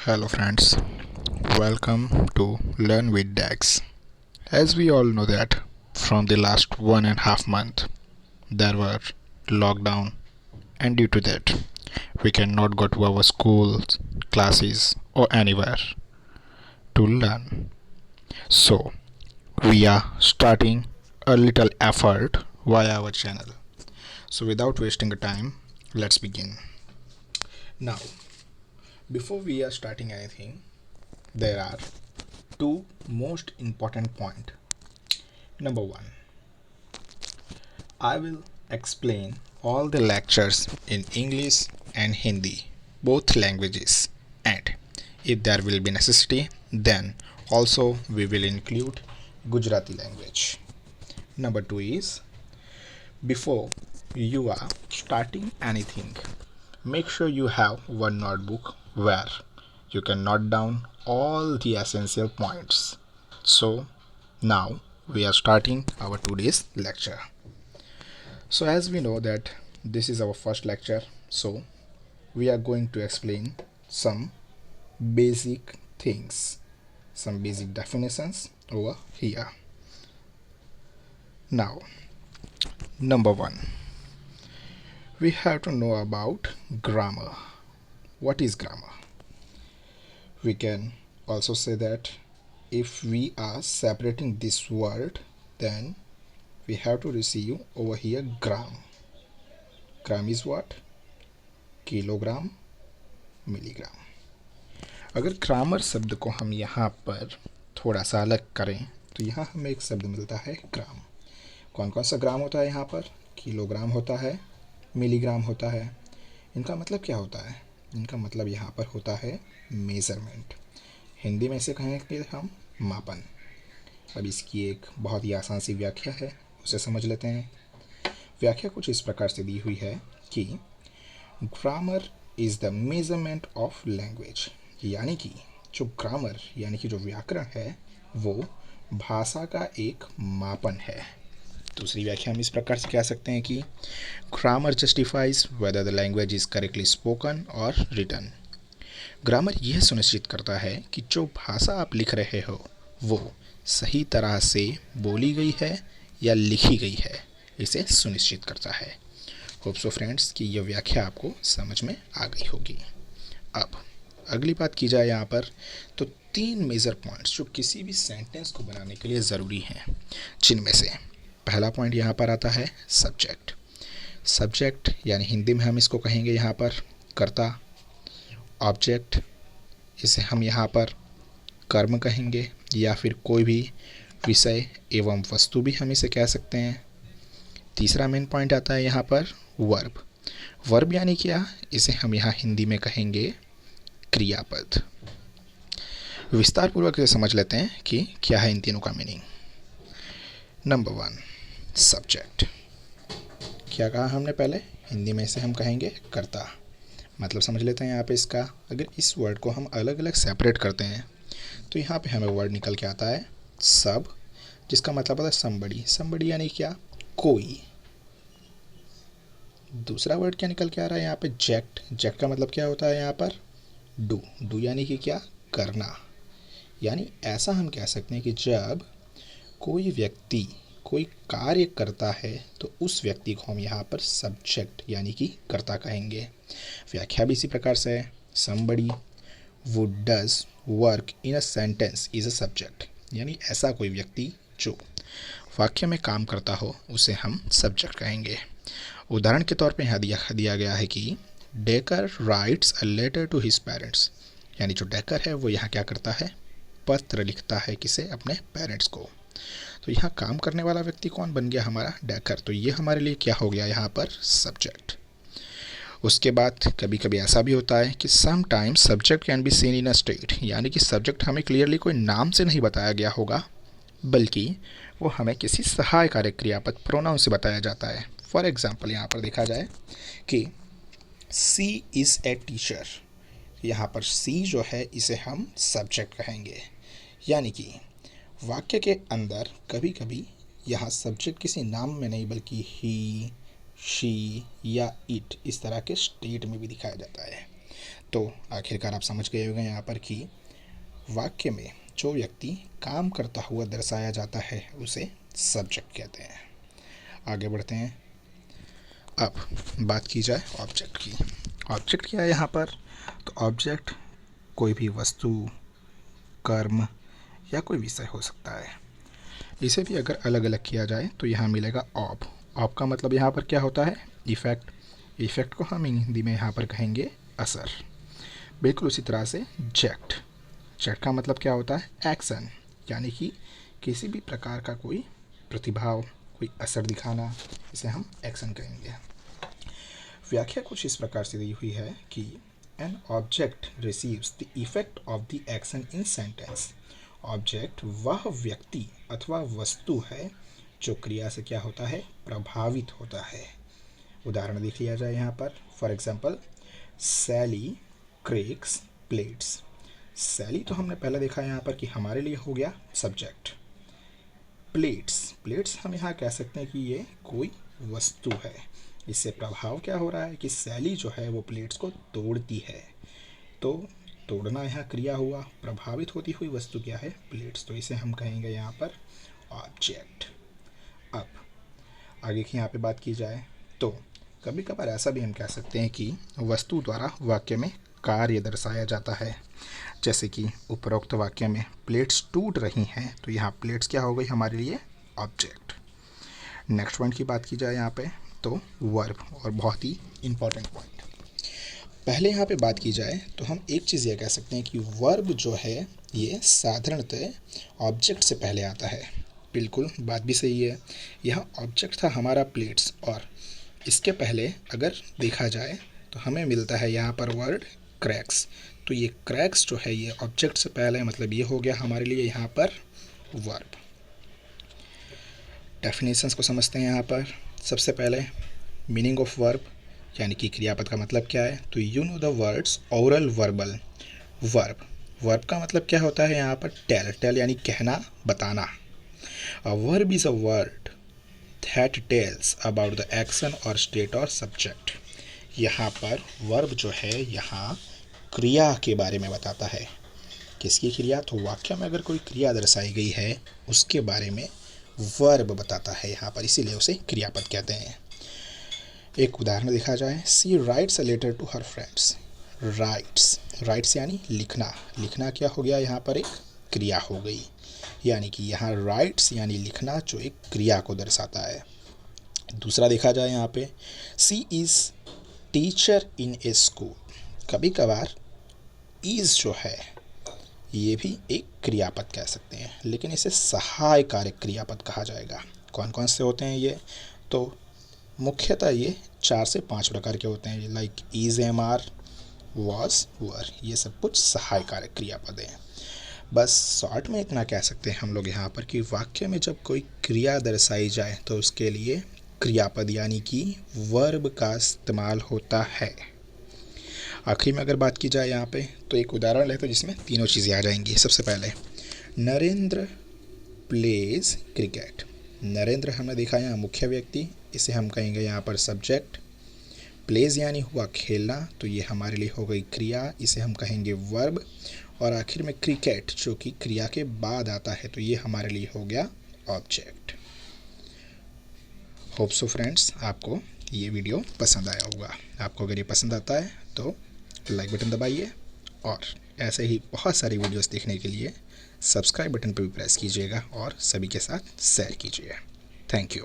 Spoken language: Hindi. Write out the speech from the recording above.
Hello friends, welcome to Learn with Dax. As we all know that from the last 1.5 month there were lockdown, and due to that we cannot go to our schools, classes or anywhere to learn. So we are starting a little effort via our channel. So without wasting time, let's begin. Now, before we are starting anything, there are two most important points. Number one, I will explain all the lectures in English and Hindi, both languages, and if there will be necessity, then also we will include Gujarati language. Number two is, before you are starting anything, make sure you have one notebook where you can note down all the essential points. So now we are starting our today's lecture. So as we know that this is our first lecture, so we are going to explain some basic things, some basic definitions over here. Now, number one, we have to know about grammar. What is grammar? We can also say that if we are separating this word, then we have to receive over here gram. Gram is what? Kilogram, milligram. अगर ग्रामर शब्द को हम यहाँ पर थोड़ा सा अलग करें तो यहाँ हमें एक शब्द मिलता है ग्राम. कौन कौन सा ग्राम होता है यहाँ पर? किलोग्राम होता है, मिलीग्राम होता है. इनका मतलब क्या होता है? इनका मतलब यहाँ पर होता है मेज़रमेंट. हिंदी में इसे कहेंगे हम मापन. अब इसकी एक बहुत ही आसान सी व्याख्या है, उसे समझ लेते हैं. व्याख्या कुछ इस प्रकार से दी हुई है कि grammar is the measurement of language. यानी कि जो ग्रामर यानी कि जो व्याकरण है वो भाषा का एक मापन है. दूसरी व्याख्या हम इस प्रकार से कह सकते हैं कि grammar justifies whether the language is correctly spoken और रिटन. ग्रामर यह सुनिश्चित करता है कि जो भाषा आप लिख रहे हो वो सही तरह से बोली गई है या लिखी गई है, इसे सुनिश्चित करता है. होप सो फ्रेंड्स कि यह व्याख्या आपको समझ में आ गई होगी. अब अगली बात की जाए यहाँ पर तो 3 मेजर पॉइंट्स जो किसी भी सेंटेंस को बनाने के लिए ज़रूरी हैं, जिनमें से पहला पॉइंट यहाँ पर आता है सब्जेक्ट. सब्जेक्ट यानी हिंदी में हम इसको कहेंगे यहाँ पर कर्ता. ऑब्जेक्ट, इसे हम यहाँ पर कर्म कहेंगे या फिर कोई भी विषय एवं वस्तु भी हम इसे कह सकते हैं. तीसरा मेन पॉइंट आता है यहाँ पर वर्ब. वर्ब यानी क्या? इसे हम यहाँ हिंदी में कहेंगे क्रियापद. विस्तार पूर्वक इसे समझ लेते हैं कि क्या है इन तीनों का मीनिंग. Number 1, subject. क्या कहा हमने पहले? हिंदी में इसे हम कहेंगे कर्ता. मतलब समझ लेते हैं यहाँ पे इसका. अगर इस वर्ड को हम अलग अलग सेपरेट करते हैं तो यहाँ पे हमें वर्ड निकल के आता है सब, जिसका मतलब होता है समबडी. समबडी यानी क्या? कोई. दूसरा वर्ड क्या निकल के आ रहा है यहाँ पे? जेक्ट. जेक्ट का मतलब क्या होता है यहाँ पर? डू. डू यानी कि क्या? करना. यानी ऐसा हम कह सकते हैं कि जब कोई व्यक्ति कोई कार्य करता है तो उस व्यक्ति को हम यहाँ पर सब्जेक्ट यानी कि कर्ता कहेंगे. व्याख्या भी इसी प्रकार से है. Somebody who does work in a sentence is a subject. यानी ऐसा कोई व्यक्ति जो वाक्य में काम करता हो उसे हम सब्जेक्ट कहेंगे. उदाहरण के तौर पे यहाँ दिया गया है कि Decker writes a letter to his parents. यानी जो डेकर है वो यहाँ क्या करता है? पत्र लिखता है. किसे? अपने पेरेंट्स को. तो यहाँ काम करने वाला व्यक्ति कौन बन गया? हमारा डेकर. तो ये हमारे लिए क्या हो गया यहाँ पर? सब्जेक्ट. उसके बाद कभी कभी ऐसा भी होता है कि sometimes subject can be seen in a state. यानी कि सब्जेक्ट हमें क्लियरली कोई नाम से नहीं बताया गया होगा, बल्कि वो हमें किसी सहायकारी क्रियापद प्रोनाउन से बताया जाता है. फॉर एग्जाम्पल यहाँ पर देखा जाए कि सी इज़ ए टीचर. यहाँ पर सी जो है इसे हम सब्जेक्ट कहेंगे. यानी कि वाक्य के अंदर कभी कभी यहाँ सब्जेक्ट किसी नाम में नहीं बल्कि ही, शी या इट इस तरह के स्टेट में भी दिखाया जाता है. तो आखिरकार आप समझ गए होंगे यहाँ पर कि वाक्य में जो व्यक्ति काम करता हुआ दर्शाया जाता है उसे सब्जेक्ट कहते हैं। आगे बढ़ते हैं। अब बात की जाए ऑब्जेक्ट की। ऑब्जेक्ट क्या है यहाँ पर? तो ऑब्जेक्ट कोई भी वस्तु, कर्म या कोई विषय हो सकता है। इसे भी अगर अलग अलग किया जाए तो यहाँ मिलेगा ऑब। ऑब का मतलब यहाँ पर क्या होता है? इफ़ेक्ट। इफ़ेक्ट को हम हिंदी में यहाँ पर कहेंगे असर। बिल्कुल उसी तरह से जेक्ट। जेक्ट का मतलब क्या होता है? एक्शन, यानी कि किसी भी प्रकार का कोई प्रतिभाव, कोई असर दिखाना, इसे हम एक्शन कहेंगे। व्याख्या कुछ इस प्रकार से दी हुई है कि an object receives the effect of the action in sentence. Object वह व्यक्ति अथवा वस्तु है जो क्रिया से क्या होता है? प्रभावित होता है। उदाहरण देख लिया जाए यहाँ पर। For example, Sally cracks plates. Sally तो हमने पहले देखा यहाँ पर कि हमारे लिए हो गया सब्जेक्ट। प्लेट्स, प्लेट्स हम यहाँ कह सकते हैं कि ये कोई वस्तु है। इससे प्रभाव क्या हो रहा है कि सैली जो है वो प्लेट्स को तोड़ती है। तो तोड़ना यहाँ क्रिया हुआ, प्रभावित होती हुई वस्तु क्या है? प्लेट्स। तो इसे हम कहेंगे यहाँ पर ऑब्जेक्ट। अब आगे की यहाँ पे बात की जाए तो कभी कभार ऐसा भी हम कह सकते हैं कि वस्तु द्वारा वाक्य में कार्य दर्शाया जाता है। जैसे कि उपरोक्त वाक्य में प्लेट्स टूट रही हैं, तो यहाँ प्लेट्स क्या हो गई हमारे लिए? ऑब्जेक्ट। नेक्स्ट पॉइंट की बात की जाए यहाँ पे तो वर्ब, और बहुत ही इम्पॉर्टेंट पॉइंट। पहले यहाँ पे बात की जाए तो हम एक चीज़ ये कह सकते हैं कि वर्ब जो है ये साधारणतः ऑब्जेक्ट से पहले आता है। बिल्कुल बात भी सही है। यहाँ ऑब्जेक्ट था हमारा प्लेट्स, और इसके पहले अगर देखा जाए तो हमें मिलता है यहाँ पर वर्ड क्रैक्स। तो ये क्रैक्स जो है ये ऑब्जेक्ट से पहले, मतलब ये हो गया हमारे लिए यहाँ पर वर्ब। डेफिनेशंस को समझते हैं यहाँ पर। सबसे पहले मीनिंग ऑफ वर्ब, यानी कि क्रियापद का मतलब क्या है? तो you know the words oral verbal. Verb, verb का मतलब क्या होता है यहाँ पर? टेल। टेल यानी कहना, बताना। A verb is a word that tells about the action और स्टेट और सब्जेक्ट। यहाँ पर वर्ब जो है यहाँ क्रिया के बारे में बताता है। किसकी क्रिया? तो वाक्य में अगर कोई क्रिया दर्शाई गई है उसके बारे में वर्ब बताता है यहाँ पर, इसीलिए उसे क्रियापद कहते हैं। एक उदाहरण देखा जाए। She writes a letter to her friends. Writes, writes यानी लिखना। लिखना क्या हो गया यहाँ पर? एक क्रिया हो गई। यानी कि यहाँ राइट्स यानी लिखना जो एक क्रिया को दर्शाता है। दूसरा देखा जाए यहाँ पे, she is teacher in a school. कभी कभार इज़ जो है ये भी एक क्रियापद कह सकते हैं, लेकिन इसे सहाय कारक क्रियापद कहा जाएगा। कौन कौन से होते हैं ये? तो मुख्यतः ये 4 से 5 प्रकार के होते हैं, like is, am, are, was, were. ये सब कुछ सहाय कारक क्रियापद हैं। बस शॉर्ट में इतना कह सकते हैं हम लोग यहाँ पर कि वाक्य में जब कोई क्रिया दर्शाई जाए तो उसके लिए क्रियापद यानी कि वर्ब का इस्तेमाल होता है। आखिरी में अगर बात की जाए यहाँ पे तो एक उदाहरण लेते हैं जिसमें तीनों चीज़ें आ जाएंगी। सबसे पहले नरेंद्र प्लेज क्रिकेट। नरेंद्र हमने देखा यहाँ मुख्य व्यक्ति, इसे हम कहेंगे यहाँ पर सब्जेक्ट। प्लेज यानी हुआ खेलना, तो ये हमारे लिए हो गई क्रिया, इसे हम कहेंगे वर्ब। और आखिर में क्रिकेट जो कि क्रिया के बाद आता है, तो ये हमारे लिए हो गया ऑब्जेक्ट। होप सो फ्रेंड्स आपको ये वीडियो पसंद आया होगा। आपको अगर ये पसंद आता है तो लाइक बटन दबाइए, और ऐसे ही बहुत सारी वीडियोस देखने के लिए सब्सक्राइब बटन पर भी प्रेस कीजिएगा और सभी के साथ शेयर कीजिए। Thank you.